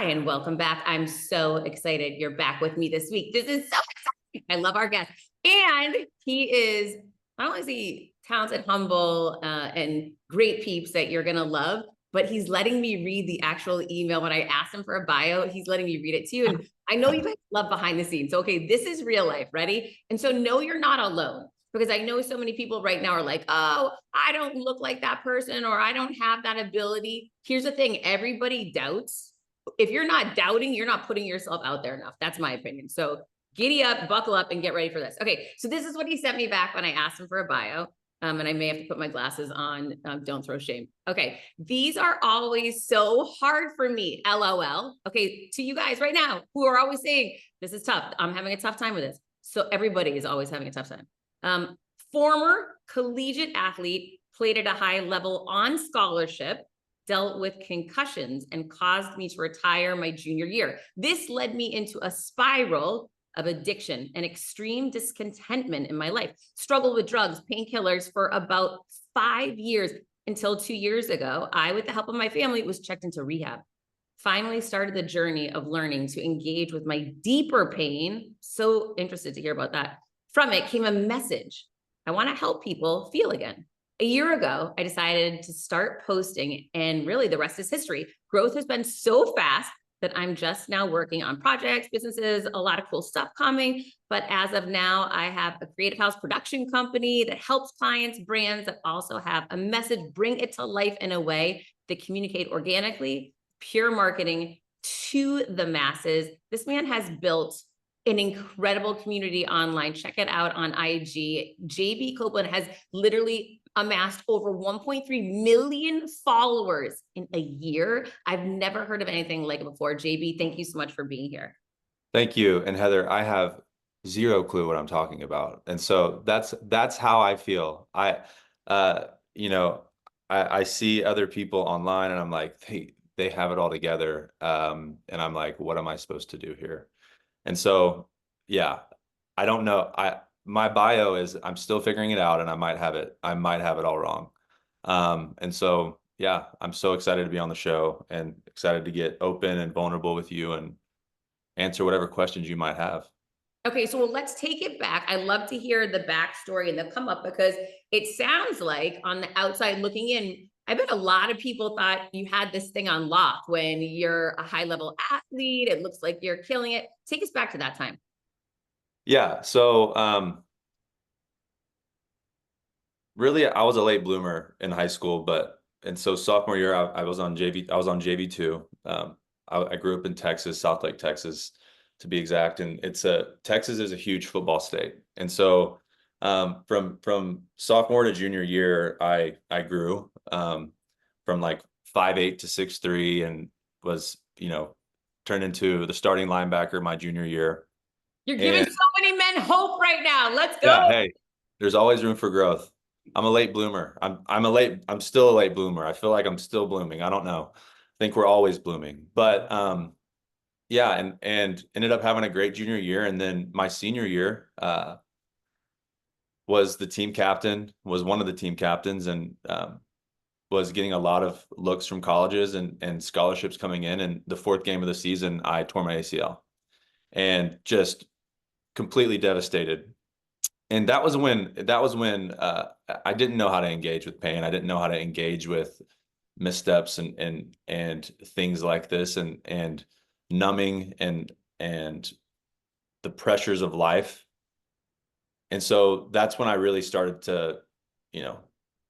Ryan, welcome back. I'm so excited you're back with me this week. This is so exciting. I love our guest. And he is, not only is he talented, humble, and great peeps that you're going to love, but he's letting me read the actual email. When I asked him for a bio, he's letting me read it to you. And I know you guys love behind the scenes. So, okay, this is real life. Ready? And so no, you're not alone. Because I know so many people right now are like, oh, I don't look like that person, or I don't have that ability. Here's the thing. Everybody doubts. If you're not doubting, you're not putting yourself out there enough. That's my opinion. So giddy up, buckle up, and get ready for this. Okay, so this is what he sent me back when I asked him for a bio. And I may have to put my glasses on. Don't throw shame. Okay, these are always so hard for me, LOL. Okay, to you guys right now who are always saying, this is tough. I'm having a tough time with this. So everybody is always having a tough time. Former collegiate athlete, played at a high level on scholarship, dealt with concussions and caused me to retire my junior year. This led me into a spiral of addiction and extreme discontentment in my life. Struggled with drugs, painkillers for about 5 years until 2 years ago, I, with the help of my family, was checked into rehab. Finally started the journey of learning to engage with my deeper pain. So interested to hear about that. From it came a message. I want to help people feel again. A year ago, I decided to start posting, and really the rest is history. Growth has been so fast that I'm just now working on projects, businesses, a lot of cool stuff coming. But as of now, I have a creative house production company that helps clients, brands that also have a message, bring it to life in a way that communicate organically, pure marketing to the masses. This man has built an incredible community online. Check it out on IG. JB Copeland has literally amassed over 1.3 million followers in a year. I've never heard of anything like it before. JB, thank you so much for being here. Thank you. And Heather, I have zero clue what I'm talking about. And so that's how I feel. I see other people online and I'm like, they have it all together. And I'm like, what am I supposed to do here? And so, yeah, I don't know. My bio is I'm still figuring it out, and I might have it all wrong. And so, yeah, I'm so excited to be on the show and excited to get open and vulnerable with you and answer whatever questions you might have. Okay, so let's take it back. I love to hear the backstory and the come up, because it sounds like on the outside looking in, I bet a lot of people thought you had this thing on lock. When you're a high level athlete, it looks like you're killing it. Take us back to that time. Yeah. So, really, I was a late bloomer in high school, and so sophomore year, I was on JV. I was on JV2. I grew up in Texas, South Lake, Texas, to be exact. And Texas is a huge football state. And so, from sophomore to junior year, I grew, from like 5'8" to 6'3", and was, turned into the starting linebacker my junior year. You're giving so many men hope right now. Let's go. Yeah, hey, there's always room for growth. I'm a late bloomer. I'm still a late bloomer. I feel like I'm still blooming. I don't know. I think we're always blooming. But yeah, and ended up having a great junior year. And then my senior year, was the team captain, was one of the team captains, and was getting a lot of looks from colleges and scholarships coming in. And the fourth game of the season, I tore my ACL and just completely devastated. And that was when I didn't know how to engage with pain. I didn't know how to engage with missteps and things like this, and numbing and the pressures of life. And so that's when I really started to,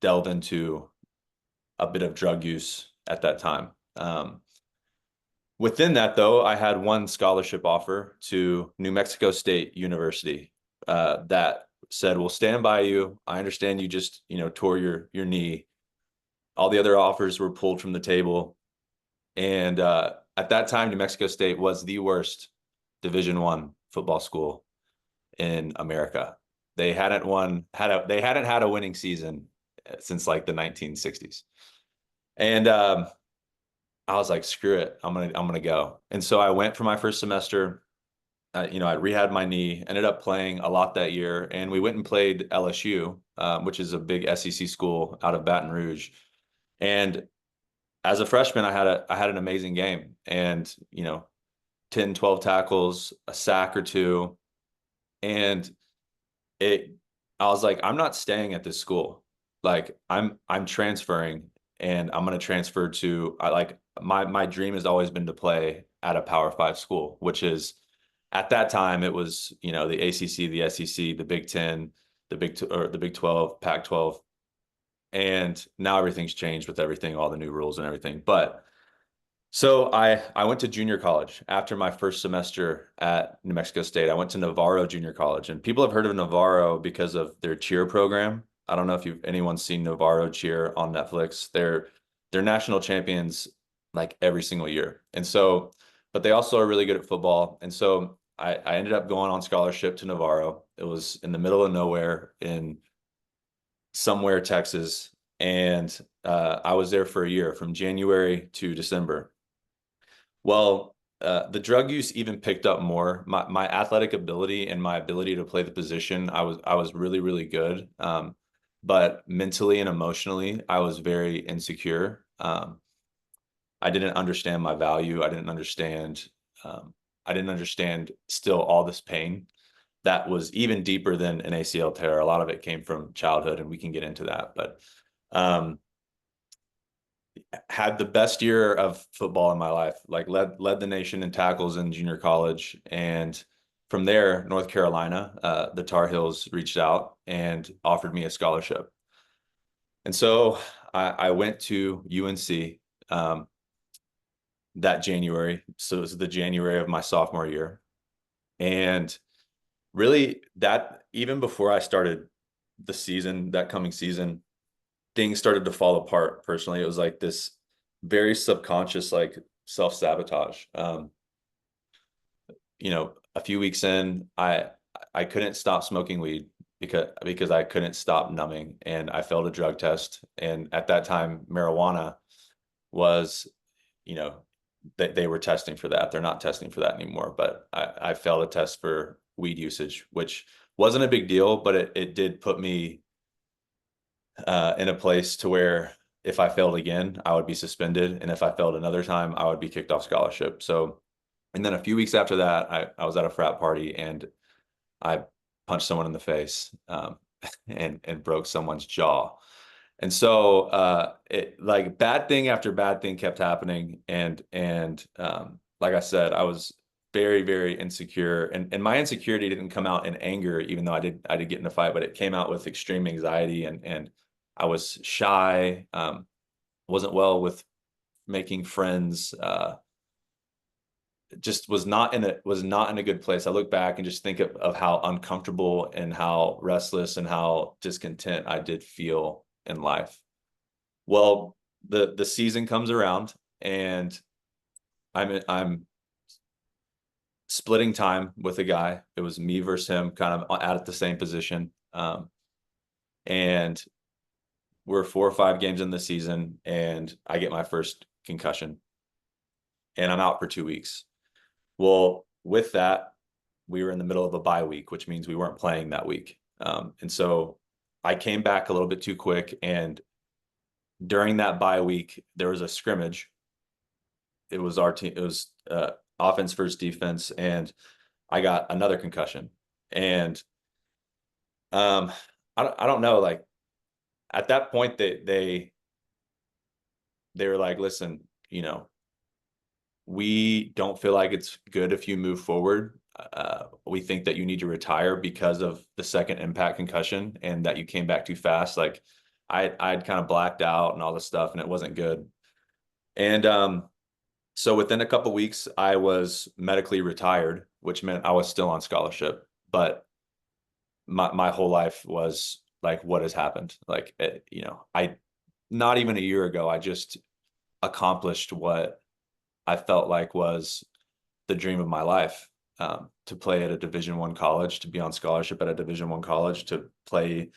delve into a bit of drug use at that time. Within that, though, I had one scholarship offer to New Mexico State University that said, we'll stand by you. I understand you just, tore your knee. All the other offers were pulled from the table. And at that time, New Mexico State was the worst Division I football school in America. They hadn't had a winning season since like the 1960s. And I was like, screw it, I'm gonna go. And so I went for my first semester. I rehabbed my knee, ended up playing a lot that year, and we went and played LSU, which is a big SEC school out of Baton Rouge. And as a freshman, I had an amazing game, and 10, 12 tackles, a sack or two. And I was like, I'm not staying at this school. Like I'm transferring, and I'm going to transfer to, my dream has always been to play at a Power 5 school, which is, at that time it was, the ACC, the SEC, the Big 10, the Big 12, Pac 12. And now everything's changed with everything, all the new rules and everything. But so I went to junior college after my first semester at New Mexico State. I went to Navarro Junior College, and people have heard of Navarro because of their cheer program. I don't know if anyone's seen Navarro cheer on Netflix. They're national champions like every single year. And so, but they also are really good at football. And so I ended up going on scholarship to Navarro. It was in the middle of nowhere in somewhere, Texas. And I was there for a year, from January to December. Well, the drug use even picked up more. My athletic ability and my ability to play the position, I was really, really good. But mentally and emotionally, I was very insecure. I didn't understand my value. I didn't understand still all this pain that was even deeper than an ACL tear. A lot of it came from childhood, and we can get into that. But had the best year of football in my life, like led the nation in tackles in junior college. And from there, North Carolina, the Tar Heels reached out and offered me a scholarship. And so I went to UNC that January. So it was the January of my sophomore year. And really, that even before I started the season, that coming season, things started to fall apart personally. It was like this very subconscious, like, self-sabotage. A few weeks in, I couldn't stop smoking weed because I couldn't stop numbing, and I failed a drug test. And at that time, marijuana was, they were testing for that. They're not testing for that anymore, but I failed a test for weed usage, which wasn't a big deal, but it did put me in a place to where if I failed again, I would be suspended. And if I failed another time, I would be kicked off scholarship. So, and then a few weeks after that, I was at a frat party, and I punched someone in the face, and broke someone's jaw. And so like, bad thing after bad thing kept happening. And like I said, I was very, very insecure. And my insecurity didn't come out in anger, even though I did get in a fight, but it came out with extreme anxiety, and I was shy, wasn't well with making friends, just was not in a good place. I look back and just think of how uncomfortable and how restless and how discontent I did feel in life. Well, the season comes around, and I'm splitting time with a guy. It was me versus him, kind of at the same position. And we're 4 or 5 games in the season, and I get my first concussion, and I'm out for 2 weeks. Well, with that, we were in the middle of a bye week, which means we weren't playing that week. And so I came back a little bit too quick. And during that bye week, there was a scrimmage. It was our team. It was offense versus defense. And I got another concussion. And I don't know, like, at that point, they were like, listen, we don't feel like it's good if you move forward. We think that you need to retire because of the second impact concussion, and that you came back too fast. Like, I'd kind of blacked out and all this stuff, and it wasn't good. And so within a couple of weeks, I was medically retired, which meant I was still on scholarship. But my whole life was like, what has happened? Like, not even a year ago, I just accomplished what I felt like was the dream of my life, to play at a Division I college, to be on scholarship at a Division I college, to play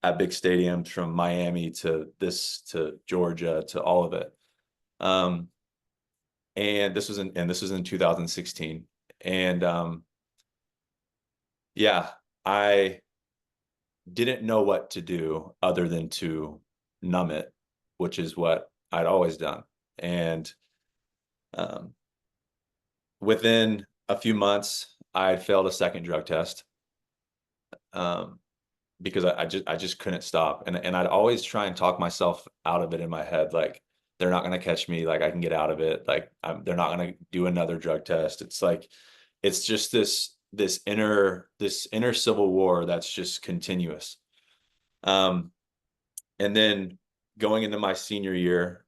at big stadiums, from Miami to Georgia, to all of it. And this was in 2016. And yeah, I didn't know what to do other than to numb it, which is what I'd always done. And within a few months, I had failed a second drug test because I just couldn't stop. And I'd always try and talk myself out of it in my head. Like, they're not going to catch me. Like, I can get out of it. Like, they're not going to do another drug test. It's like, it's just this inner civil war that's just continuous. And then going into my senior year,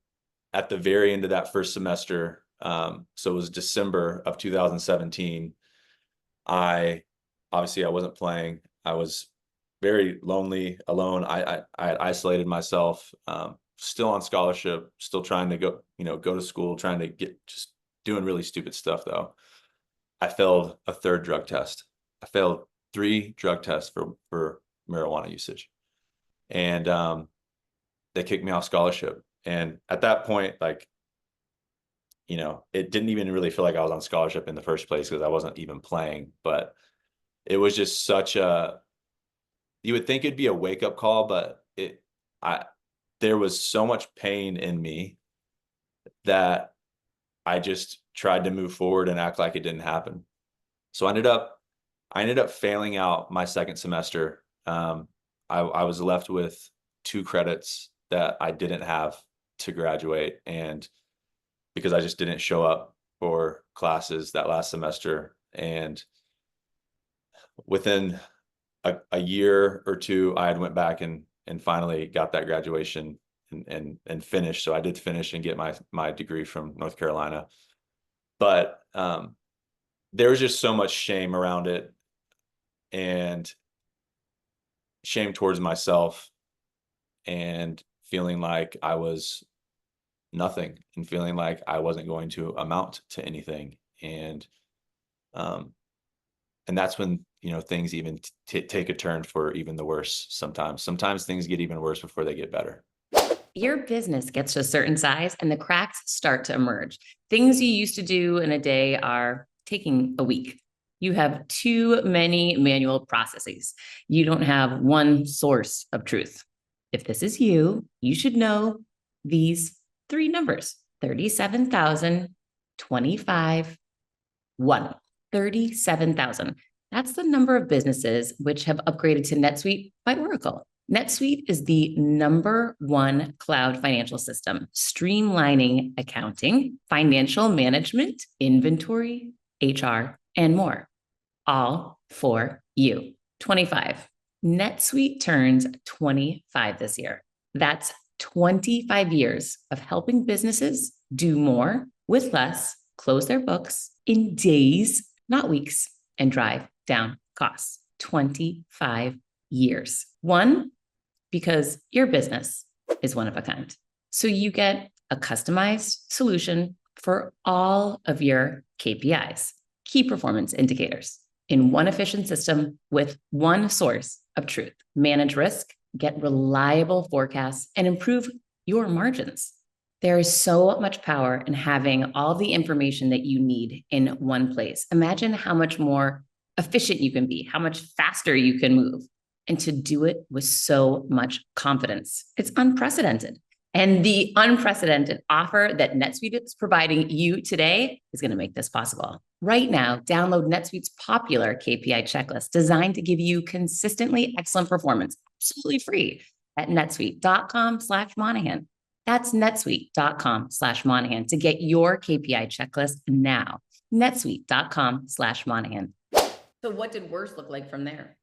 at the very end of that first semester, so it was December of 2017, I wasn't playing. I was very lonely, alone. I had isolated myself, still on scholarship, still trying to go to school, trying to just doing really stupid stuff though. I failed a third drug test. I failed 3 drug tests for marijuana usage. And they kicked me off scholarship. And at that point, like, it didn't even really feel like I was on scholarship in the first place because I wasn't even playing. But it was just you would think it'd be a wake up call, but there was so much pain in me that I just tried to move forward and act like it didn't happen. So I ended up failing out my second semester. I was left with 2 credits that I didn't have to graduate, and because I just didn't show up for classes that last semester. And within a year or 2, I had went back and finally got that graduation and finished. So I did finish and get my degree from North Carolina. But there was just so much shame around it, and shame towards myself, and feeling like I was nothing, and feeling like I wasn't going to amount to anything. And that's when, things even take a turn for even the worse. Sometimes things get even worse before they get better. Your business gets to a certain size and the cracks start to emerge. Things you used to do in a day are taking a week. You have too many manual processes. You don't have one source of truth. If this is you, you should know these 3 numbers: 37,000, 25, 1. 37,000. That's the number of businesses which have upgraded to NetSuite by Oracle. NetSuite is the #1 cloud financial system, streamlining accounting, financial management, inventory, HR, and more, all for you. 25. NetSuite turns 25 this year. That's 25 years of helping businesses do more with less, close their books in days, not weeks, and drive down costs. 25 years. 1, because your business is one of a kind. So you get a customized solution for all of your KPIs, key performance indicators, in one efficient system with one source of truth. Manage risk, get reliable forecasts, and improve your margins. There is so much power in having all the information that you need in one place. Imagine how much more efficient you can be, how much faster you can move, and to do it with so much confidence. It's unprecedented. And the unprecedented offer that NetSuite is providing you today is going to make this possible. Right now, download NetSuite's popular KPI checklist designed to give you consistently excellent performance, absolutely free, at netsuite.com/Monahan. That's netsuite.com/Monahan to get your KPI checklist now. netsuite.com/Monahan. So what did worse look like from there?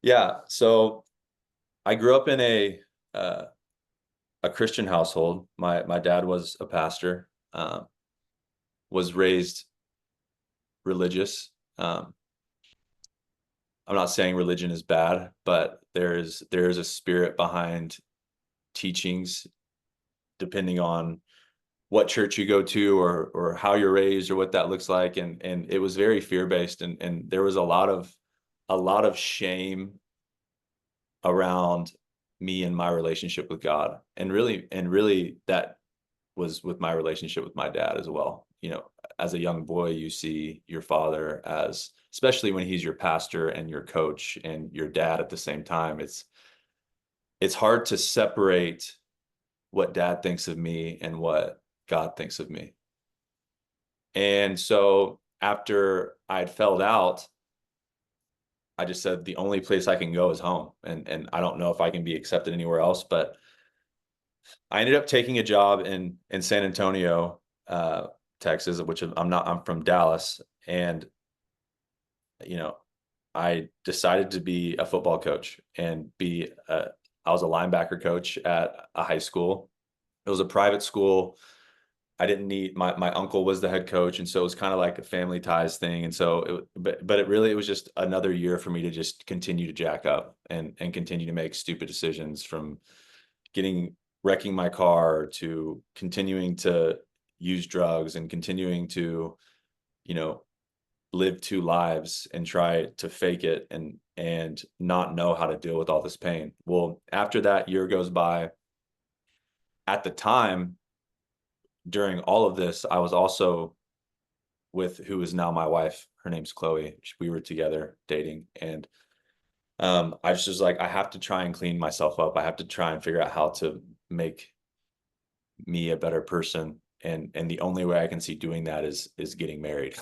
Yeah. So I grew up in a Christian household. My dad was a pastor, was raised religious. I'm not saying religion is bad, but there is a spirit behind teachings, depending on what church you go to or how you're raised or what that looks like. And it was very fear-based, and there was a lot of shame around me and my relationship with God. And really that was with my relationship with my dad as well. As a young boy, you see your father as, especially when he's your pastor and your coach and your dad at the same time, it's hard to separate what dad thinks of me and what God thinks of me. And so after I'd felled out, I just said, the only place I can go is home. And I don't know if I can be accepted anywhere else, but I ended up taking a job in San Antonio, Texas, which I'm from Dallas. And, you know, I decided to be a football coach and I was a linebacker coach at a high school. It was a private school. I didn't need my uncle was the head coach. And so it was kind of like a family ties thing. And so but it was just another year for me to just continue to jack up and continue to make stupid decisions, from wrecking my car to continuing to use drugs and continuing to, you know, live two lives and try to fake it and not know how to deal with all this pain. Well, after that year goes by, at the time, during all of this, I was also with who is now my wife. Her name's Chloe. We were together dating. And I just was like, I have to try and clean myself up. I have to try and figure out how to make me a better person. And the only way I can see doing that is getting married.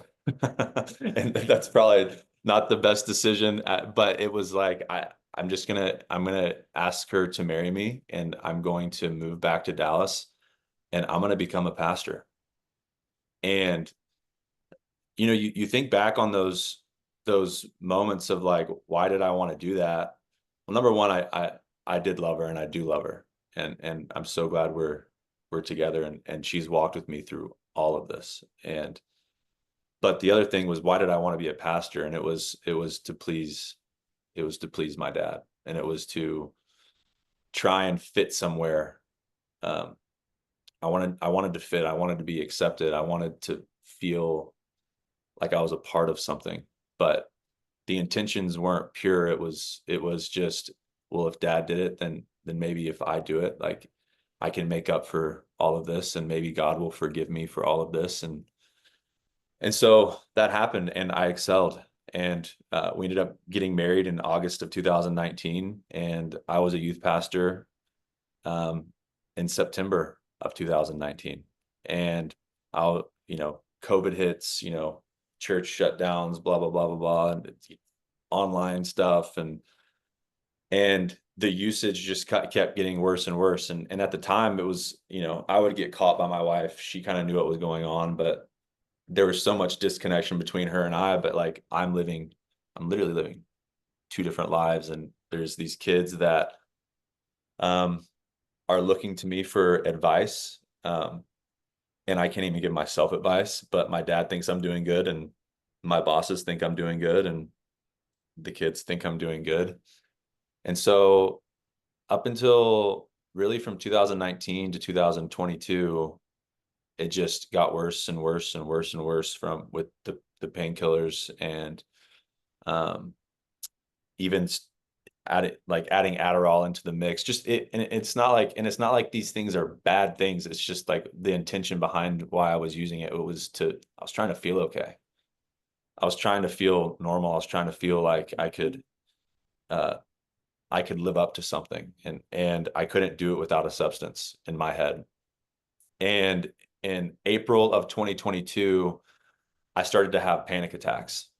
And that's probably not the best decision, but it was like, I'm gonna ask her to marry me, and I'm going to move back to Dallas, and I'm going to become a pastor. And, you know, you think back on those moments of like, why did I want to do that? Well, number one, I did love her, and I do love her. And I'm so glad we're together, and she's walked with me through all of this. But the other thing was, why did I want to be a pastor? And it was to please my dad. And it was to try and fit somewhere. I wanted to fit. I wanted to be accepted. I wanted to feel like I was a part of something, but the intentions weren't pure. It was just, well, if dad did it, then maybe if I do it, like, I can make up for all of this, and maybe God will forgive me for all of this. And so that happened, and I excelled. And we ended up getting married in August of 2019, and I was a youth pastor in September of 2019. And COVID hits, church shutdowns, blah, blah, blah, blah, blah, and online stuff. And the usage just kept getting worse and worse. And at the time, it was, I would get caught by my wife. She kind of knew what was going on, but there was so much disconnection between her and I. But like, I'm literally living two different lives. And there's these kids that are looking to me for advice. And I can't even give myself advice, but my dad thinks I'm doing good, and my bosses think I'm doing good, and the kids think I'm doing good. And so up until really from 2019 to 2022, it just got worse and worse and worse and worse with the painkillers, and even adding Adderall into the mix. And it's not like these things are bad things. It's just like the intention behind why I was using it. I was trying to feel okay. I was trying to feel normal. I was trying to feel like I could live up to something, and I couldn't do it without a substance in my head. And in April of 2022, I started to have panic attacks.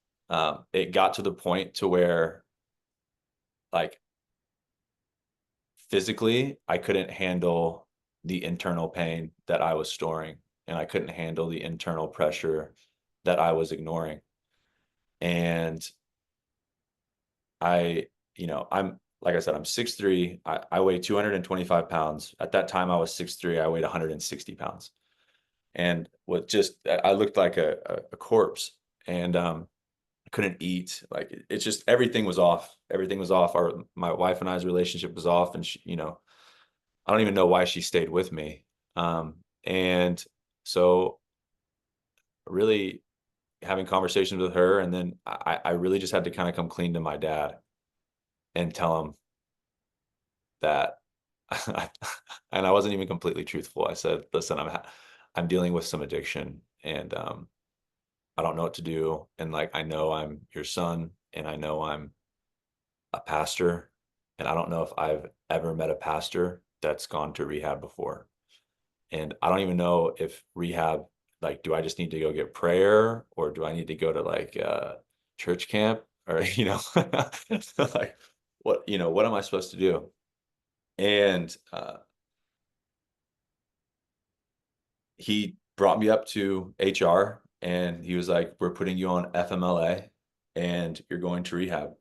It got to the point to where, like, physically, I couldn't handle the internal pain that I was storing, and I couldn't handle the internal pressure that I was ignoring. And I'm, like I said, I'm 6'3". I weigh 225 pounds. At that time, I was 6'3". I weighed 160 pounds. And I looked like a corpse, and I couldn't eat. Like, it's just, everything was off. Everything was off. My wife and I's relationship was off. And she, I don't even know why she stayed with me. And so really having conversations with her, and then I really just had to kind of come clean to my dad and tell him that, and I wasn't even completely truthful. I said, listen, I'm dealing with some addiction, and I don't know what to do. And like, I know I'm your son, and I know I'm a pastor, and I don't know if I've ever met a pastor that's gone to rehab before. And I don't even know if rehab, like, do I just need to go get prayer, or do I need to go to like church camp, or like what am I supposed to do? And he brought me up to HR, and he was like, we're putting you on FMLA and you're going to rehab.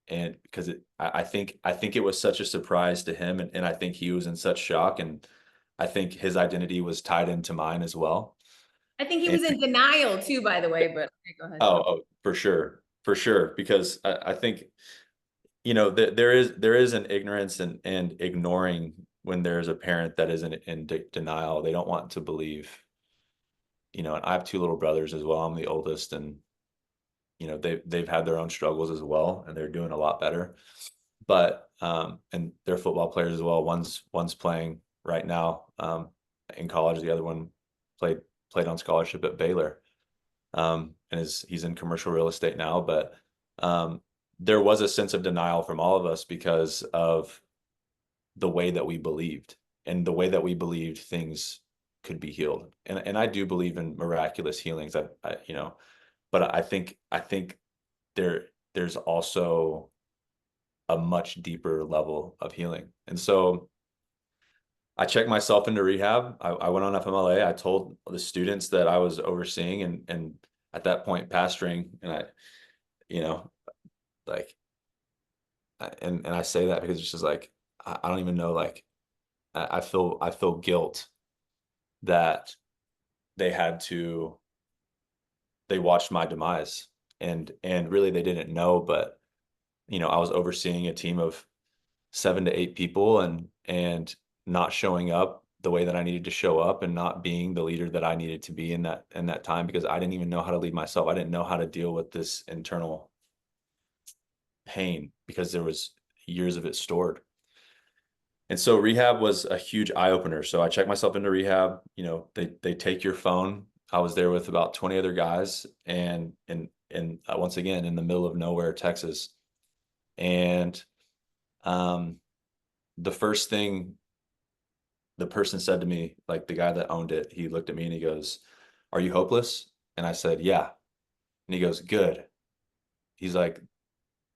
And because I think it was such a surprise to him, and I think he was in such shock, and I think his identity was tied into mine as well. I think he And was in denial too, by the way, but okay, go ahead. oh, for sure, because I think there is an ignorance and ignoring when there's a parent that isn't in denial. They don't want to believe. And I have two little brothers as well. I'm the oldest, and they've had their own struggles as well, and they're doing a lot better. But and they're football players as well. One's playing right now in college. The other one played on scholarship at Baylor, and he's in commercial real estate now. But there was a sense of denial from all of us because of the way that we believed, and the way that we believed things could be healed. And I do believe in miraculous healings. But I think there's also a much deeper level of healing. And so I checked myself into rehab. I went on FMLA. I told the students that I was overseeing, and at that point pastoring, and you know, like, and I say that because it's just like, I don't even know, like, I feel guilt that they had to, they watched my demise, and really they didn't know, but I was overseeing a team of 7 to 8 people, and not showing up the way that I needed to show up, and not being the leader that I needed to be in that time, because I didn't even know how to lead myself. I didn't know how to deal with this internal pain because there was years of it stored. And so rehab was a huge eye opener. So I checked myself into rehab. They take your phone. I was there with about 20 other guys, and once again in the middle of nowhere, Texas. And the first thing the person said to me, like the guy that owned it, he looked at me and he goes, "Are you hopeless?" And I said, "Yeah." And he goes, "Good." He's like,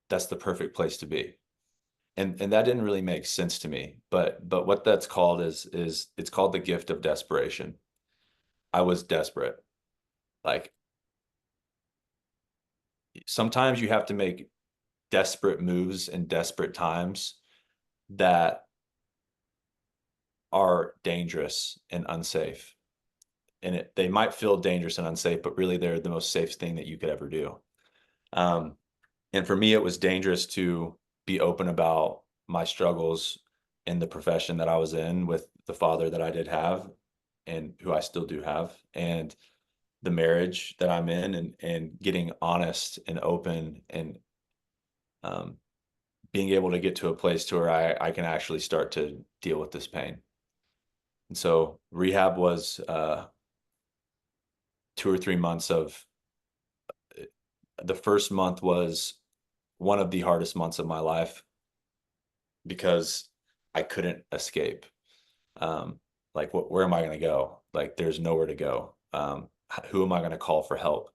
"That's the perfect place to be." And that didn't really make sense to me. But what that's called is it's called the gift of desperation. I was desperate. Like, sometimes you have to make desperate moves in desperate times that are dangerous and unsafe. And they might feel dangerous and unsafe, but really they're the most safe thing that you could ever do. And for me, it was dangerous to be open about my struggles in the profession that I was in, with the father that I did have, and who I still do have, and the marriage that I'm in, and getting honest and open, and um, being able to get to a place to where I can actually start to deal with this pain. And so rehab was 2 or 3 months of, the first month was one of the hardest months of my life, because I couldn't escape. Like, where am I going to go? Like, there's nowhere to go. Who am I going to call for help?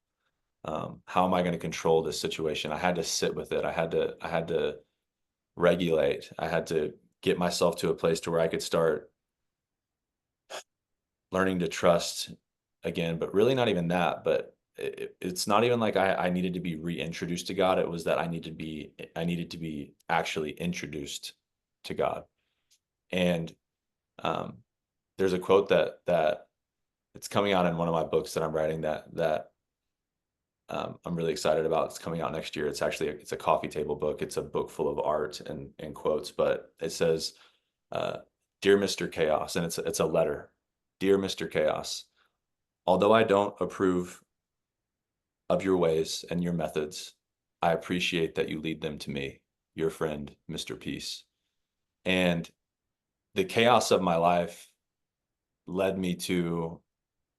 How am I going to control this situation? I had to sit with it. I had to regulate. I had to get myself to a place to where I could start learning to trust again, but really not even that. But it's not even like I needed to be reintroduced to God. It was that I needed to be actually introduced to God. And um, there's a quote that it's coming out in one of my books that I'm writing, that I'm really excited about. It's coming out next year. It's a coffee table book. It's a book full of art and quotes, but it says, uh, "Dear Mr. Chaos," and it's a letter. "Dear Mr. Chaos, although I don't approve of your ways and your methods, I appreciate that you lead them to me, your friend, Mr. Peace." And the chaos of my life led me to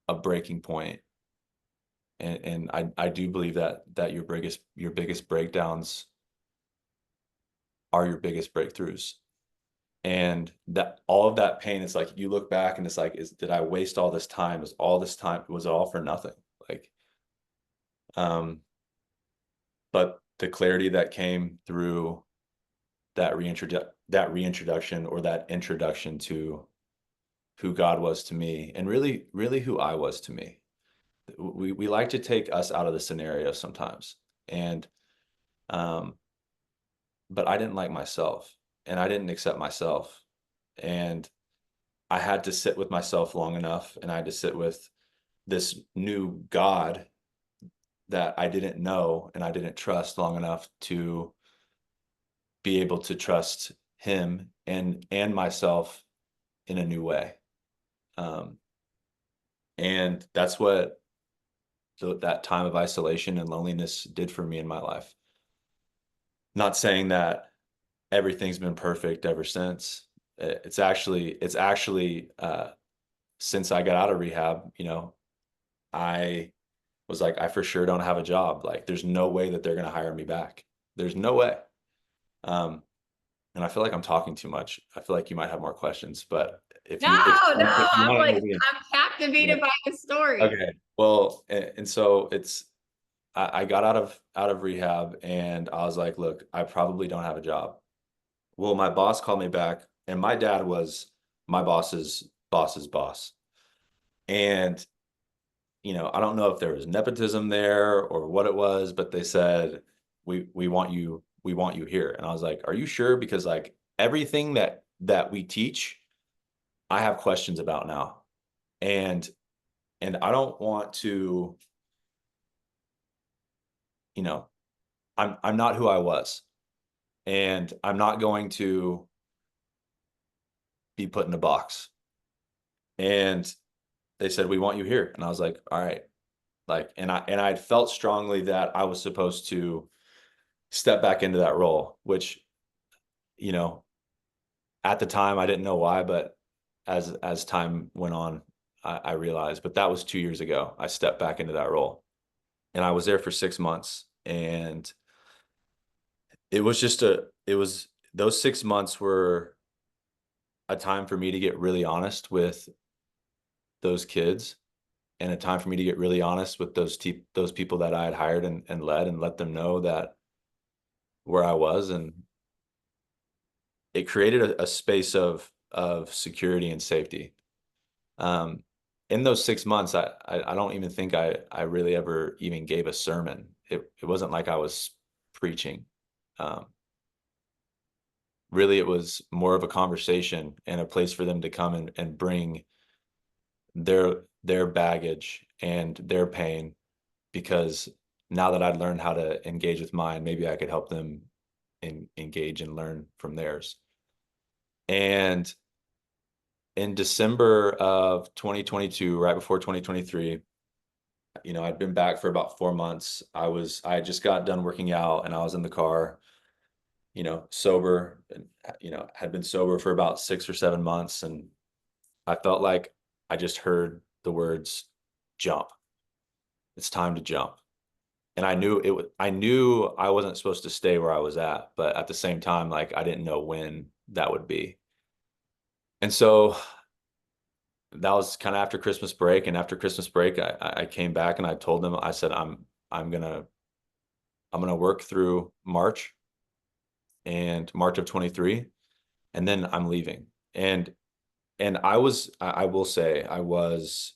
a breaking point. And I do believe that your biggest breakdowns are your biggest breakthroughs. And that all of that pain, it's like you look back and it's like, did I waste all this time? Was all this time, was it all for nothing? Like, but the clarity that came through that reintroduction or that introduction to who God was to me, and really, really who I was to me. We like to take us out of the scenario sometimes. And but I didn't like myself, and I didn't accept myself. And I had to sit with myself long enough, and I had to sit with this new God that I didn't know and I didn't trust long enough to be able to trust him and myself in a new way. Um, and that's what that time of isolation and loneliness did for me in my life. Not saying that everything's been perfect ever since. It's actually since I got out of rehab, I was like, I for sure don't have a job. Like, there's no way that they're going to hire me back. There's no way. Um, and I feel like I'm talking too much. I feel like you might have more questions, but No, if you I'm want to like, move in, I'm captivated by the story. okay. Well, and so I got out of rehab, and I was like, look, I probably don't have a job. Well, my boss called me back, and my dad was my boss's boss. And, I don't know if there was nepotism there or what it was, but they said, we want you here. And I was like, are you sure? Because like everything that we teach, I have questions about now. And I don't want to, you know, I'm not who I was. And I'm not going to be put in a box. And they said, we want you here. And I was like, all right. Like, and I felt strongly that I was supposed to step back into that role, which, you know, at the time I didn't know why, but as time went on, I realized, but that was 2 years ago. I stepped back into that role, and I was there for 6 months. And it was those 6 months were a time for me to get really honest with those kids, and a time for me to get really honest with those people that I had hired and led, and let them know that where I was. And it created a space of security and safety. Um, in those 6 months, I don't even think I really ever even gave a sermon. It wasn't like I was preaching. Um, Really, it was more of a conversation and a place for them to come and bring their baggage and their pain, because now that I'd learned how to engage with mine, maybe I could help them engage and learn from theirs. And in December of 2022, right before 2023, I'd been back for about 4 months. I just got done working out, and I was in the car, sober, and, had been sober for about 6 or 7 months. And I felt like I just heard the words, jump. It's time to jump. And I knew I wasn't supposed to stay where I was at, but at the same time, like, I didn't know when that would be. And so that was kind of after Christmas break. And after Christmas break, I came back and I told them, I said, I'm gonna work through March and March of 23, and then I'm leaving. And I will say, I was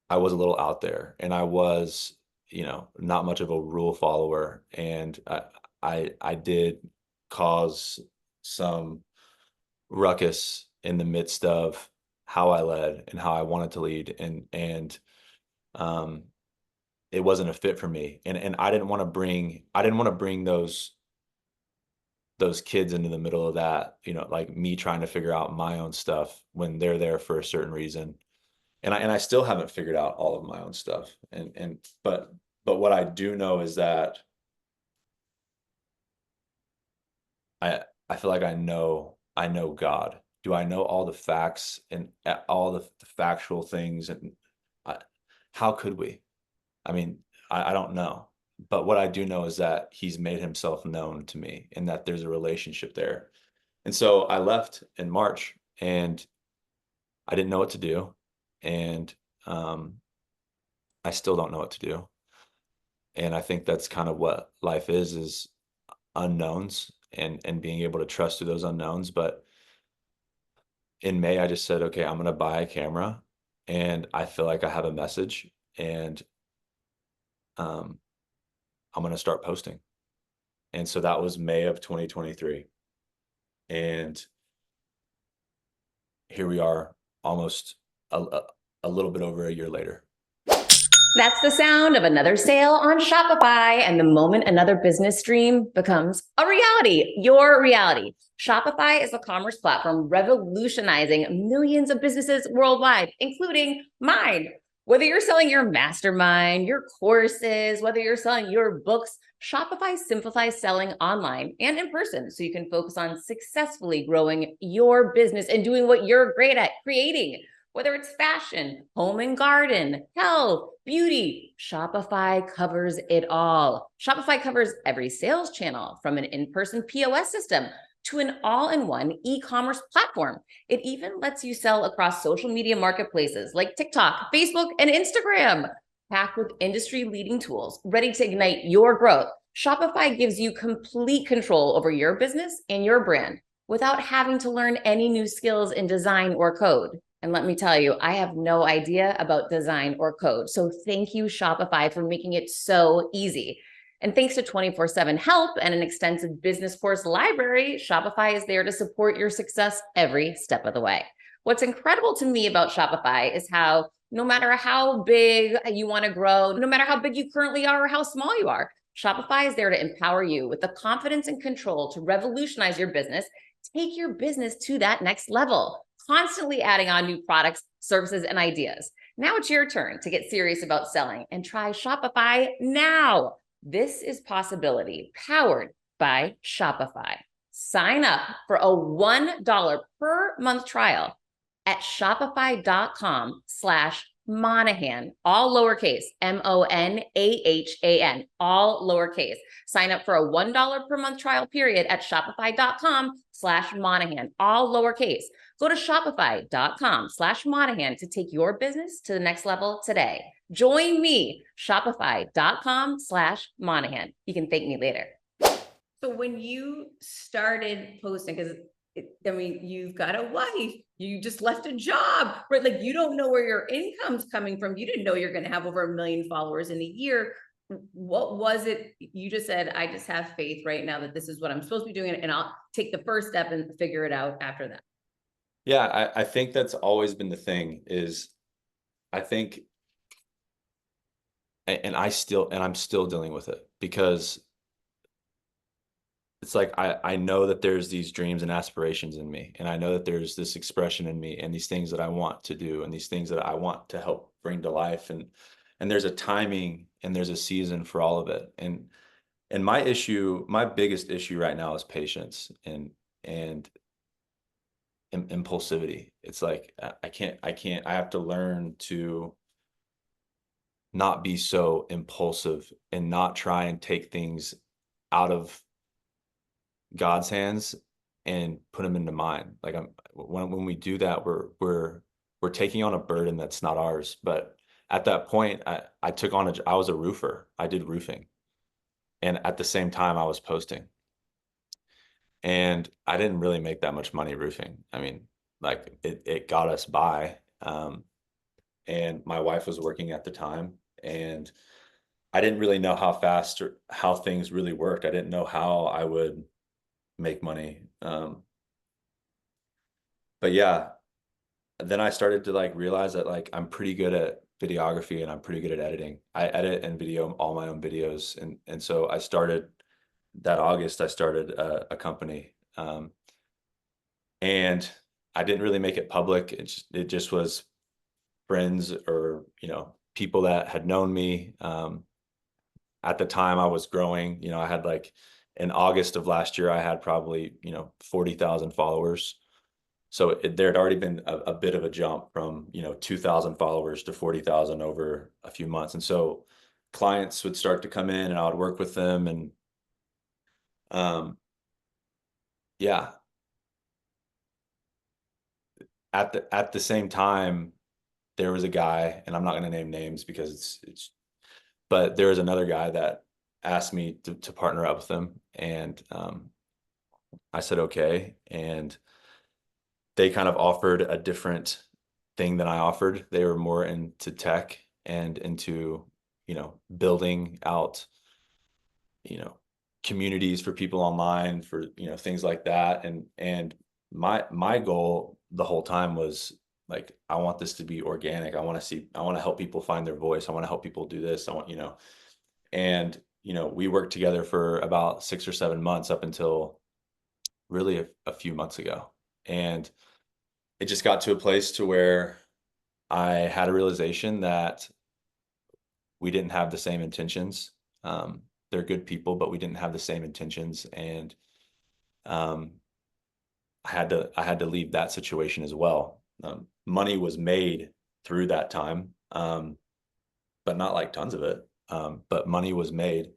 a little out there, and I was, not much of a rule follower. And I did cause some ruckus in the midst of how I led and how I wanted to lead. Um, it wasn't a fit for me. And I didn't want to bring those kids into the middle of that, like me trying to figure out my own stuff when they're there for a certain reason. And I still haven't figured out all of my own stuff. But what I do know is that I feel like I know God. Do I know all the facts and all the factual things? And I, how could we? I mean, I don't know. But what I do know is that he's made himself known to me, and that there's a relationship there. And so I left in March, and I didn't know what to do. And I still don't know what to do. And I think that's kind of what life is unknowns, and being able to trust through those unknowns. But in May, I just said, okay, I'm going to buy a camera, and I feel like I have a message, and um, I'm going to start posting. And so that was May of 2023. And here we are, almost a little bit over a year later. That's the sound of another sale on Shopify. And the moment another business dream becomes a reality, your reality. Shopify is a commerce platform revolutionizing millions of businesses worldwide, including mine. Whether you're selling your mastermind, your courses, whether you're selling your books, Shopify simplifies selling online and in person so you can focus on successfully growing your business and doing what you're great at, creating. Whether it's fashion, home and garden, health, beauty, Shopify covers it all. Shopify covers every sales channel, from an in-person POS system to an all-in-one e-commerce platform. It even lets you sell across social media marketplaces like TikTok, Facebook, and Instagram. Packed with industry-leading tools ready to ignite your growth, Shopify gives you complete control over your business and your brand without having to learn any new skills in design or code. And let me tell you, I have no idea about design or code. So thank you, Shopify, for making it so easy. And thanks to 24/7 help and an extensive business course library, Shopify is there to support your success every step of the way. What's incredible to me about Shopify is how no matter how big you want to grow, no matter how big you currently are or how small you are, Shopify is there to empower you with the confidence and control to revolutionize your business, take your business to that next level, constantly adding on new products, services, and ideas. Now it's your turn to get serious about selling and try Shopify now. This is Possibility, powered by Shopify. Sign up for a $1 per month trial at shopify.com/Monahan, all lowercase, Monahan, all lowercase. Sign up for a $1 per month trial period at shopify.com/Monahan, all lowercase. Go to shopify.com/Monahan to take your business to the next level today. Join me, shopify.com/Monahan. You can thank me later. So when you started posting, because I mean, you've got a wife, you just left a job, right? Like, you don't know where your income's coming from. You didn't know you're going to have over 1 million followers in a year. What was it? You just said, I just have faith right now that this is what I'm supposed to be doing, and I'll take the first step and figure it out after that. Yeah, I think that's always been the thing, is I think, and I'm still dealing with it, because it's like, I know that there's these dreams and aspirations in me, and I know that there's this expression in me, and these things that I want to do, and these things that I want to help bring to life, and there's a timing and there's a season for all of it. And my biggest issue right now is patience and impulsivity. It's like, I have to learn to not be so impulsive and not try and take things out of God's hands and put them into mine. Like, when we do that, we're taking on a burden that's not ours. But at that point, I took on I was a roofer. I did roofing, and at the same time I was posting, and I didn't really make that much money roofing. I mean, like, it got us by. And my wife was working at the time, and I didn't really know how fast or how things really worked. I didn't know how I would make money. But yeah, then I started to like realize that, like, I'm pretty good at videography and I'm pretty good at editing. I edit and video all my own videos. And so I started that August, I started a company. And I didn't really make it public. It just was friends, or, people that had known me. At the time I was growing, I had, like, in August of last year, I had probably, 40,000 followers. So there had already been a bit of a jump from, 2,000 followers to 40,000 over a few months. And so clients would start to come in and I would work with them. And yeah, at the same time, there was a guy, and I'm not going to name names because but there was another guy that asked me to partner up with him, and I said okay, and they kind of offered a different thing than I offered. They were more into tech and into, building out, you know, communities for people online, for, things like that. And my goal the whole time was like, I want this to be organic. I want to help people find their voice. I want to help people do this. And, we worked together for about 6 or 7 months up until really a few months ago. And it just got to a place to where I had a realization that we didn't have the same intentions. They're good people, but we didn't have the same intentions. And um, I had to leave that situation as well. Money was made through that time, but not like tons of it. But money was made.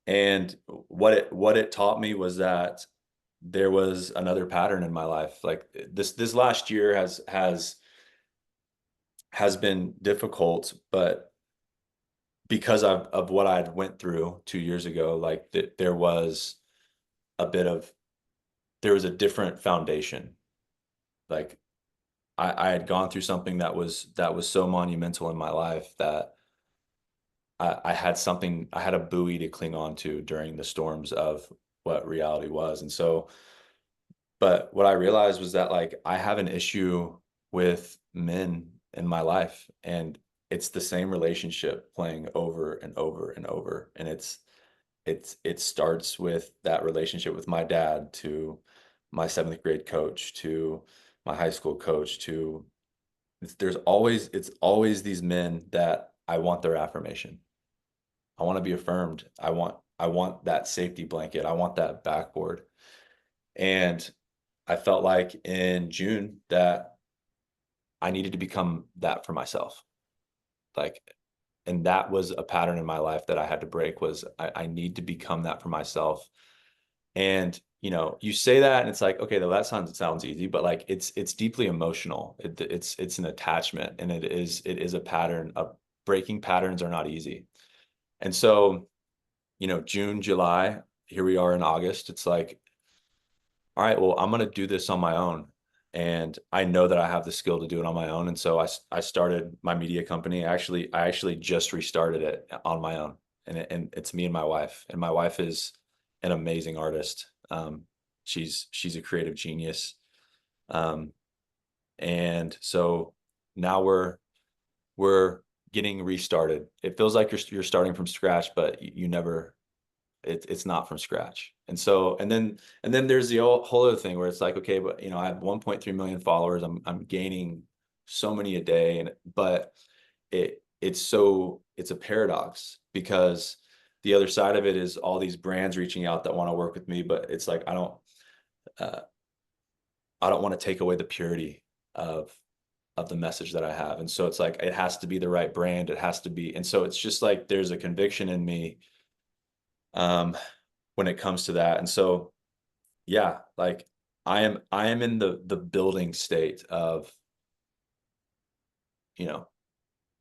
And what it taught me was that there was another pattern in my life. Like this last year has been difficult, but because of what I'd went through 2 years ago, like there was a different foundation. Like I had gone through something that was so monumental in my life that I had a buoy to cling on to during the storms of what reality was. And so, but what I realized was that like I have an issue with men in my life, and it's the same relationship playing over and over and over. And it starts with that relationship with my dad, to my seventh grade coach, to my high school coach, to it's always these men that I want their affirmation. I want to be affirmed. I want that safety blanket. I want that backboard. And I felt like in June that I needed to become that for myself. Like, and that was a pattern in my life that I had to break. Was I need to become that for myself. And you say that and it's like, okay, though, that sounds easy, but like it's deeply emotional. It's an attachment, and it is a pattern. Of breaking patterns are not easy. And so, June, July, here we are in August. It's like, all right, well, I'm going to do this on my own. And I know that I have the skill to do it on my own. And so I started my media company. I actually just restarted it on my own. And it's me and my wife. And my wife is an amazing artist. She's a creative genius. Um, and so now we're getting restarted. It feels like you're starting from scratch, but you never, it's not from scratch. And so, and then there's the whole other thing where it's like, okay, but I have 1.3 million followers. I'm gaining so many a day, but it's a paradox, because the other side of it is all these brands reaching out that want to work with me, but it's like uh, I don't want to take away the purity of the message that I have. And so it's like, it has to be the right brand. It has to be. And so it's just like, there's a conviction in me um, when it comes to that. And so, yeah, like I am in the building state of, you know,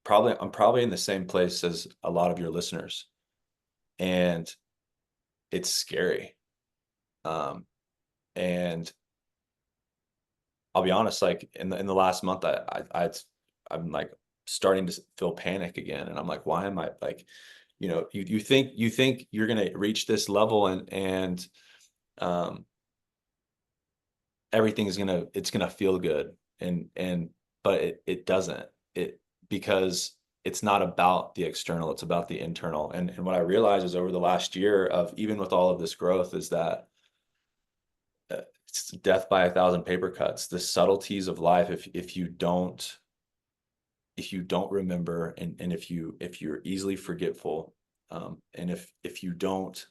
I'm probably in the same place as a lot of your listeners, and it's scary. Um, and I'll be honest, like in the last month, I'm like starting to feel panic again. And I'm like, why am I like, you think you're going to reach this level, and um, everything it's going to feel good. But it doesn't, because it's not about the external, it's about the internal. And what I realized is over the last year of, even with all of this growth, is that it's death by 1,000 paper cuts. The subtleties of life, if you don't remember, and if you're easily forgetful, and if you don't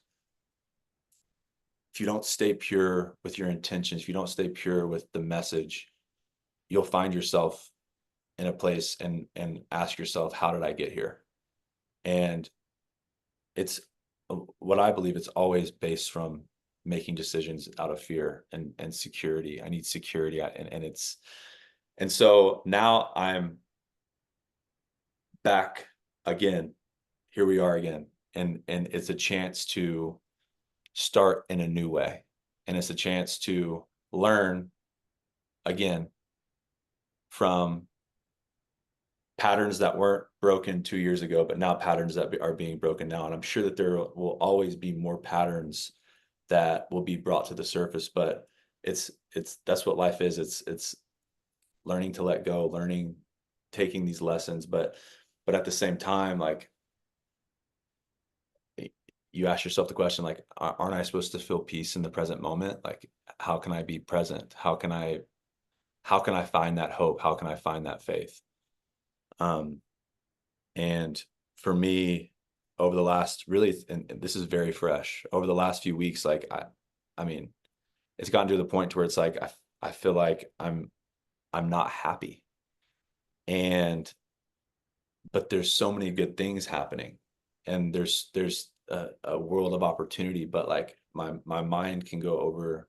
stay pure with your intentions, if you don't stay pure with the message, you'll find yourself in a place and ask yourself, how did I get here? And it's what I believe, it's always based from making decisions out of fear and security. I need security. And And so now I'm back again. Here we are again. And it's a chance to start in a new way. And it's a chance to learn again from patterns that weren't broken 2 years ago, but now patterns that are being broken now. And I'm sure that there will always be more patterns that will be brought to the surface, but it's that's what life is. It's learning to let go, learning, taking these lessons, but at the same time, like, you ask yourself the question, like, aren't I supposed to feel peace in the present moment? Like, how can I be present? How can I find that hope? How can I find that faith? Um, and for me, over the last really, and this is very fresh, over the last few weeks, like, I mean, it's gotten to the point where it's like, I feel like I'm not happy. But there's so many good things happening, and there's a world of opportunity, but like my mind can go over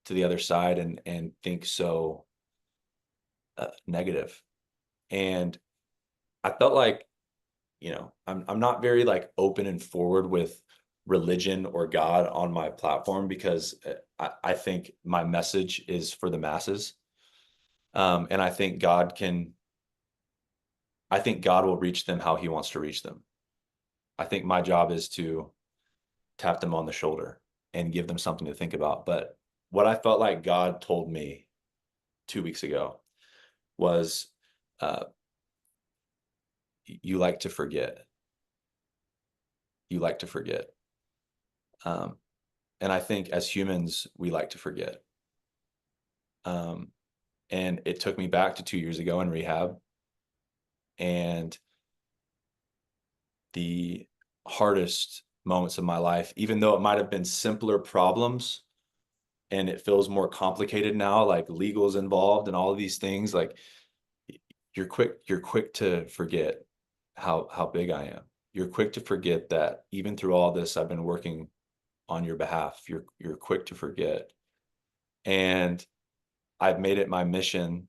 to the other side and think so negative. And I felt like, I'm not very like open and forward with religion or God on my platform, because I think my message is for the masses. And I think God will reach them how he wants to reach them. I think my job is to tap them on the shoulder and give them something to think about. But what I felt like God told me 2 weeks ago was, uh, you like to forget. You like to forget. Um, and I think as humans, we like to forget. Um, and it took me back to 2 years ago in rehab, and the hardest moments of my life, even though it might have been simpler problems and it feels more complicated now, like legal's involved and all of these things, like, you're quick to forget how big I am. You're quick to forget that even through all this, I've been working on your behalf. You're quick to forget. And I've made it my mission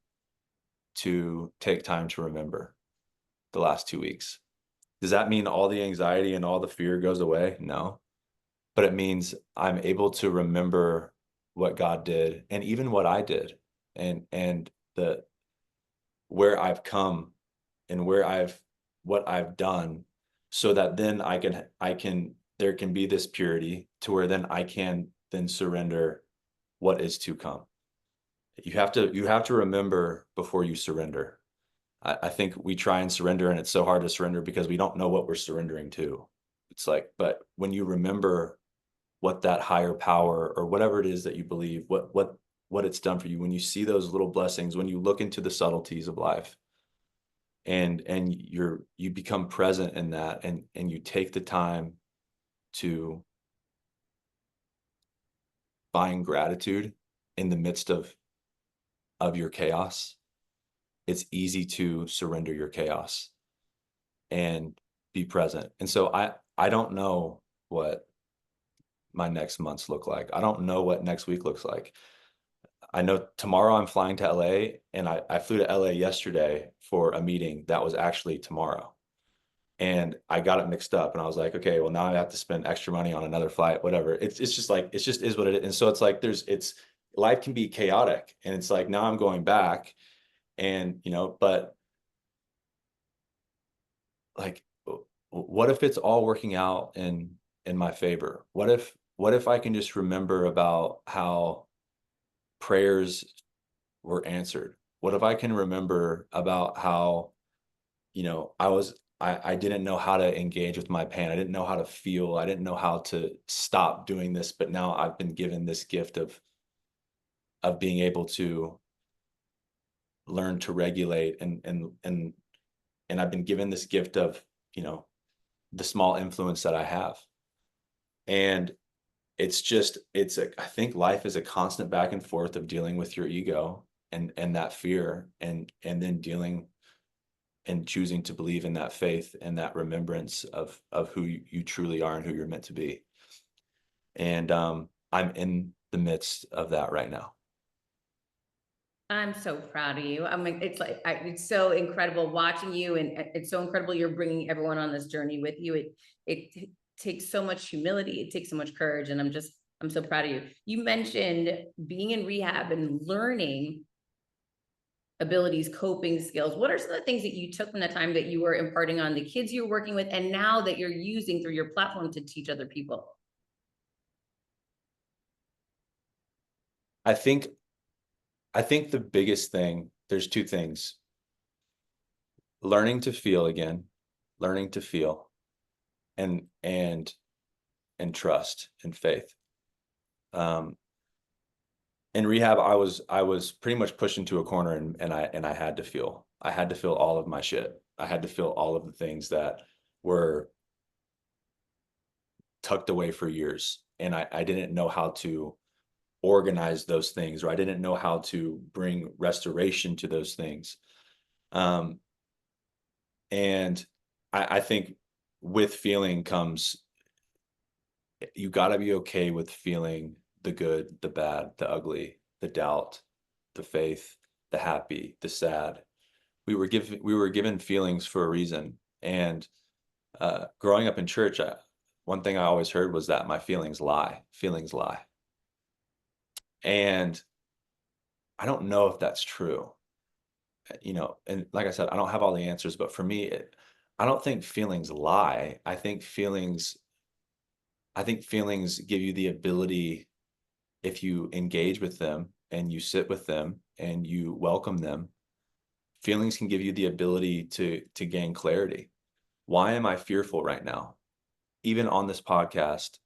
to take time to remember the last 2 weeks. Does that mean all the anxiety and all the fear goes away? No. But it means I'm able to remember what God did and even what I did, and the where I've come and what I've done, so that then there can be this purity to where then I can then surrender what is to come. You have to remember before you surrender. I think we try and surrender, and it's so hard to surrender because we don't know what we're surrendering to. It's like, but when you remember what that higher power or whatever it is that you believe, what it's done for you, when you see those little blessings, when you look into the subtleties of life, and you become present in that, and you take the time to find gratitude in the midst of your chaos, it's easy to surrender your chaos and be present. And so I don't know what my next months look like. I don't know what next week looks like. I know tomorrow I'm flying to LA, and I flew to LA yesterday for a meeting that was actually tomorrow. And I got it mixed up, and I was like, okay, well, now I have to spend extra money on another flight, whatever. It's just like, it's just is what it is. And so it's like, life can be chaotic, and it's like, now I'm going back, and, but like, what if it's all working out in my favor? What if I can just remember about how prayers were answered? What if I can remember about how, I didn't know how to engage with my pain. I didn't know how to feel. I didn't know how to stop doing this, but now I've been given this gift of being able to learn to regulate, and I've been given this gift of, the small influence that I have. And I think life is a constant back and forth of dealing with your ego and that fear, and then dealing and choosing to believe in that faith and that remembrance of who you truly are and who you're meant to be. And I'm in the midst of that right now. I'm so proud of you. I mean, it's so incredible watching you, and it's so incredible you're bringing everyone on this journey with you. It takes so much humility. It takes so much courage, and I'm so proud of you. You mentioned being in rehab and learning abilities, coping skills. What are some of the things that you took from the time that you were imparting on the kids you're working with, and now that you're using through your platform to teach other people? I think the biggest thing, there's two things: learning to feel again, learning to feel, and trust and faith. Um, in rehab, I was pretty much pushed into a corner, and I had to feel. I had to feel all of my shit. I had to feel all of the things that were tucked away for years, and I didn't know how to organize those things, or I didn't know how to bring restoration to those things. Um, and I think with feeling comes, you got to be okay with feeling the good, the bad, the ugly, the doubt, the faith, the happy, the sad. We were given feelings for a reason. And growing up in church, one thing I always heard was that my feelings lie. Feelings lie. And I don't know if that's true. And like I said, I don't have all the answers, but for me, I don't think feelings lie. I think feelings give you the ability, if you engage with them and you sit with them and you welcome them, feelings can give you the ability to gain clarity. Why am I fearful right now? Even on this podcast,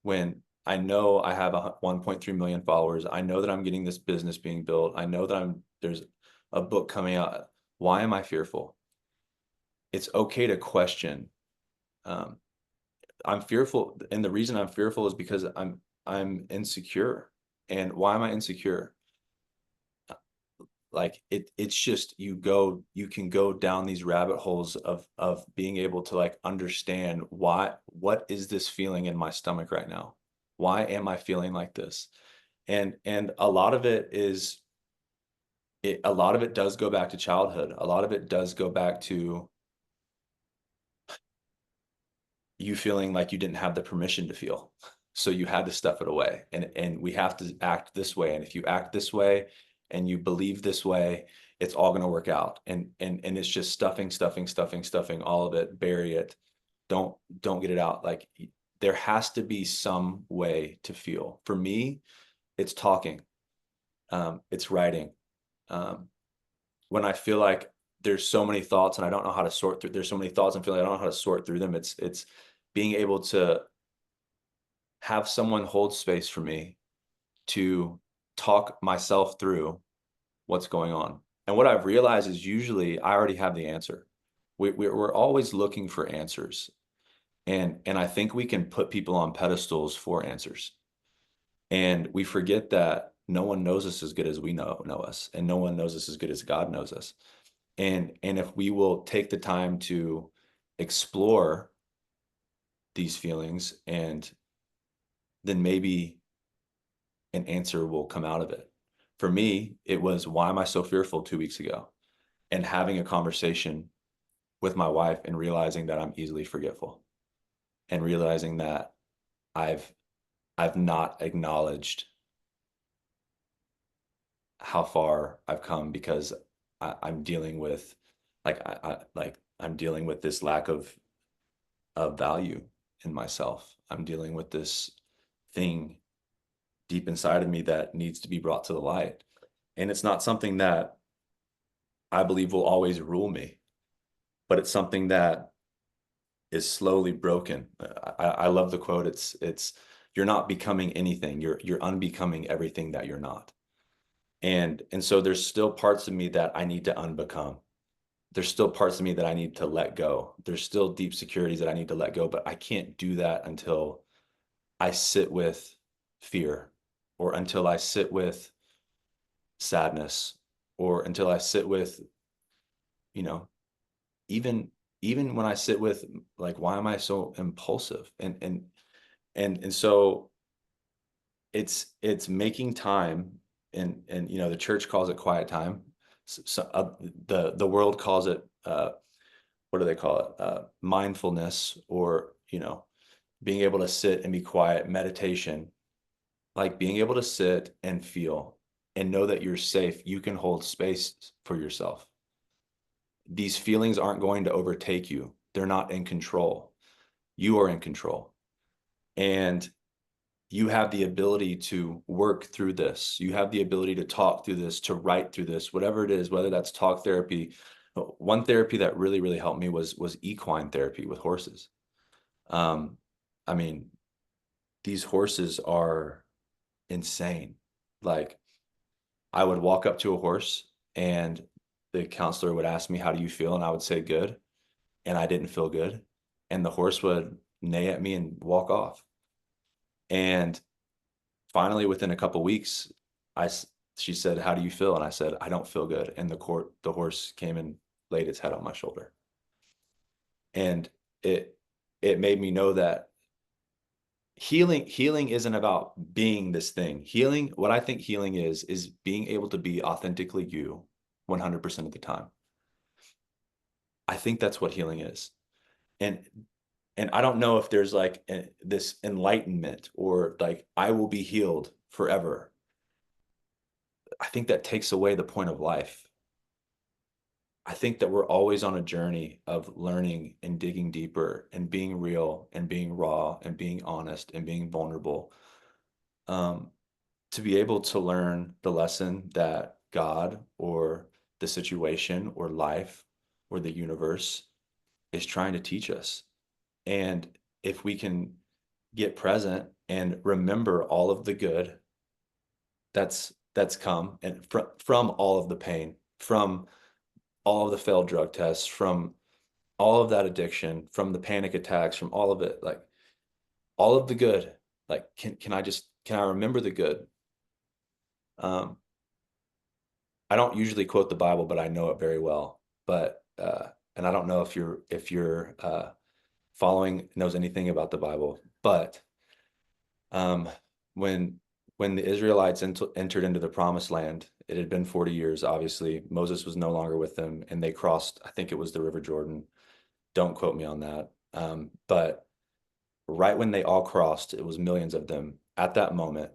when I know I have 1.3 million followers, I know that I'm getting this business being built, I know that there's a book coming out. Why am I fearful? It's okay to question. Um, I'm fearful, and the reason I'm fearful is because I'm insecure. And why am I insecure? Like it's just, you can go down these rabbit holes of being able to like understand what is this feeling in my stomach right now? Why am I feeling like this? And a lot of it is, a lot of it does go back to childhood. A lot of it does go back to you feeling like you didn't have the permission to feel. So you had to stuff it away. And we have to act this way. And if you act this way and you believe this way, it's all going to work out. And it's just stuffing all of it, bury it. Don't get it out. Like, there has to be some way to feel. For me, it's talking. It's writing. When I feel like there's so many thoughts and I don't know how to sort through, there's so many thoughts and feeling I don't know how to sort through them. It's being able to have someone hold space for me to talk myself through what's going on. And what I've realized is usually I already have the answer. We're always looking for answers. And I think we can put people on pedestals for answers. And we forget that no one knows us as good as we know us, and no one knows us as good as God knows us. And if we will take the time to explore these feelings, and then maybe an answer will come out of it. For me, it was, why am I so fearful 2 weeks ago? And having a conversation with my wife and realizing that I'm easily forgetful, and realizing that I've not acknowledged how far I've come, because I'm dealing with I'm dealing with this lack of value in myself. I'm dealing with this thing deep inside of me that needs to be brought to the light. And it's not something that I believe will always rule me, but it's something that is slowly broken. I love the quote. It's you're not becoming anything. You're unbecoming everything that you're not. And so there's still parts of me that I need to unbecome. There's still parts of me that I need to let go. There's still deep securities that I need to let go, but I can't do that until I sit with fear, or until I sit with sadness, or until I sit with, you know, even when I sit with, like, why am I so impulsive? And so it's making time and the church calls it quiet time. The world calls it, what do they call it? Mindfulness, or, being able to sit and be quiet, meditation, like being able to sit and feel and know that you're safe. You can hold space for yourself. These feelings aren't going to overtake you. They're not in control. You are in control. And you have the ability to work through this. You have the ability to talk through this, to write through this, whatever it is, whether that's talk therapy. One therapy that really, really helped me was equine therapy with horses. I mean, these horses are insane. Like, I would walk up to a horse and the counselor would ask me, "How do you feel?" And I would say, "Good." And I didn't feel good. And the horse would neigh at me and walk off. And finally, within a couple of weeks, she said, "How do you feel?" And I said, "I don't feel good." And the horse came and laid its head on my shoulder. And it made me know that healing isn't about being this thing. Healing, what I think healing is being able to be authentically you 100% of the time. I think that's what healing is. And I don't know if there's like this enlightenment, or like I will be healed forever. I think that takes away the point of life. I think that we're always on a journey of learning and digging deeper and being real and being raw and being honest and being vulnerable, to be able to learn the lesson that God or the situation or life or the universe is trying to teach us. And if we can get present and remember all of the good that's come, and from all of the pain, from all of the failed drug tests, from all of that addiction, from the panic attacks, from all of it, like all of the good, like can I remember the good? Um, I don't usually quote the Bible, but I know it very well. But and I don't know if you're following knows anything about the Bible, but um, when the Israelites entered into the promised land, it had been 40 years. Obviously, Moses was no longer with them, and they crossed, I think it was the River Jordan. Don't quote me on that. But right when they all crossed, it was millions of them at that moment,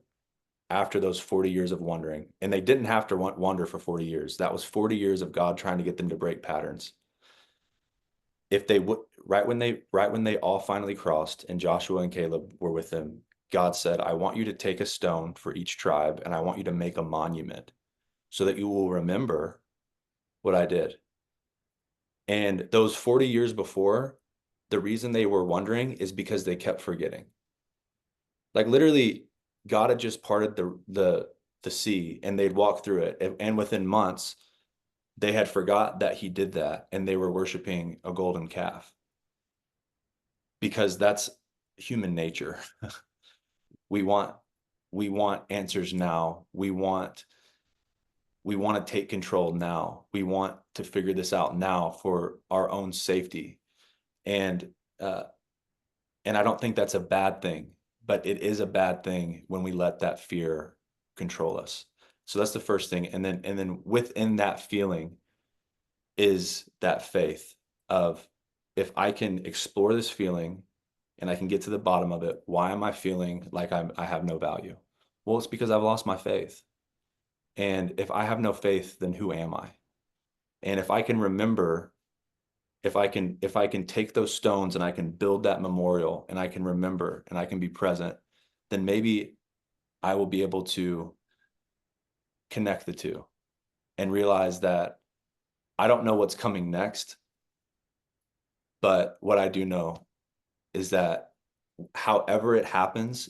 after those 40 years of wandering. And they didn't have to wander for 40 years. That was 40 years of God trying to get them to break patterns. If they would, right when they all finally crossed and Joshua and Caleb were with them, God said, "I want you to take a stone for each tribe, and I want you to make a monument so that you will remember what I did." And those 40 years before, the reason they were wondering is because they kept forgetting. Like, literally, God had just parted the sea and they'd walk through it. And within months, they had forgot that he did that, and they were worshiping a golden calf, because that's human nature. We want answers now. We want to take control now. We want to figure this out now for our own safety. And I don't think that's a bad thing, but it is a bad thing when we let that fear control us. So that's the first thing. And then within that feeling is that faith of, if I can explore this feeling and I can get to the bottom of it, why am I feeling like I have no value? Well, it's because I've lost my faith. And if I have no faith, then who am I? And if I can remember, if I can take those stones and I can build that memorial and I can remember and I can be present, then maybe I will be able to connect the two and realize that I don't know what's coming next, but what I do know is that however it happens,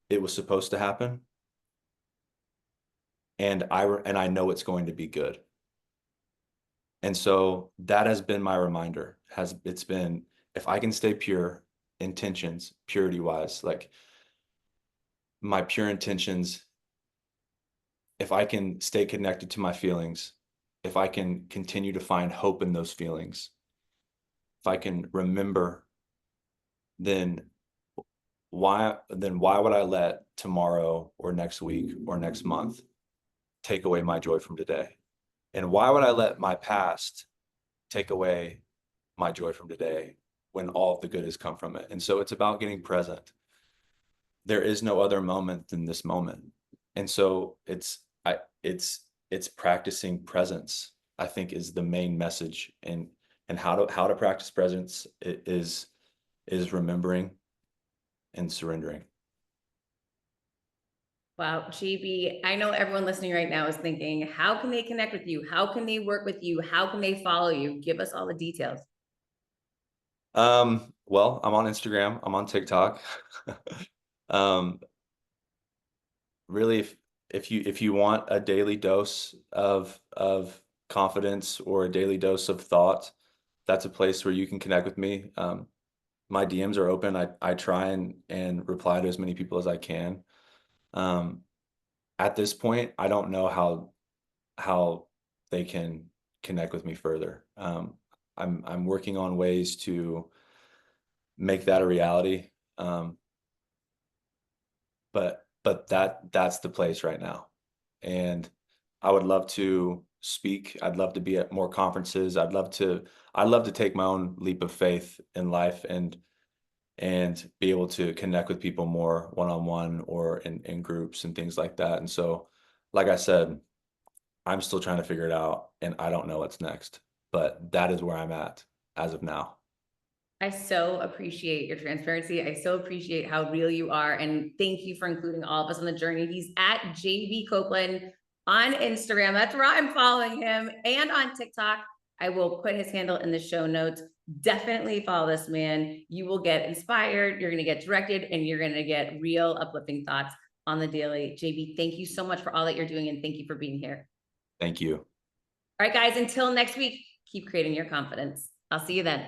it was supposed to happen. And I know it's going to be good. And so that has been my reminder. It's been, if I can stay pure, intentions, purity wise, like my pure intentions, if I can stay connected to my feelings, if I can continue to find hope in those feelings, if I can remember, then why would I let tomorrow or next week or next month take away my joy from today? And why would I let my past take away my joy from today when all of the good has come from it? And so it's about getting present. There is no other moment than this moment. And so it's practicing presence, I think, is the main message. And how to practice presence is remembering and surrendering. Wow, JB, I know everyone listening right now is thinking, how can they connect with you? How can they work with you? How can they follow you? Give us all the details. Well, I'm on Instagram, I'm on TikTok. Um, really, if you want a daily dose of confidence or a daily dose of thought, that's a place where you can connect with me. My DMs are open. I try and reply to as many people as I can. At this point, I don't know how they can connect with me further. I'm working on ways to make that a reality. But that's the place right now. And I would love to speak. I'd love to be at more conferences. I'd love to take my own leap of faith in life and be able to connect with people more one-on-one or in groups and things like that. And so, like I said, I'm still trying to figure it out and I don't know what's next, but that is where I'm at as of now. I so appreciate your transparency. I so appreciate how real you are. And thank you for including all of us on the journey. He's at JB Copeland on Instagram. That's where I'm following him, and on TikTok. I will put his handle in the show notes. Definitely follow this man. You will get inspired. You're going to get directed, and you're going to get real uplifting thoughts on the daily. JB, thank you so much for all that you're doing. And thank you for being here. Thank you. All right, guys, until next week, keep creating your confidence. I'll see you then.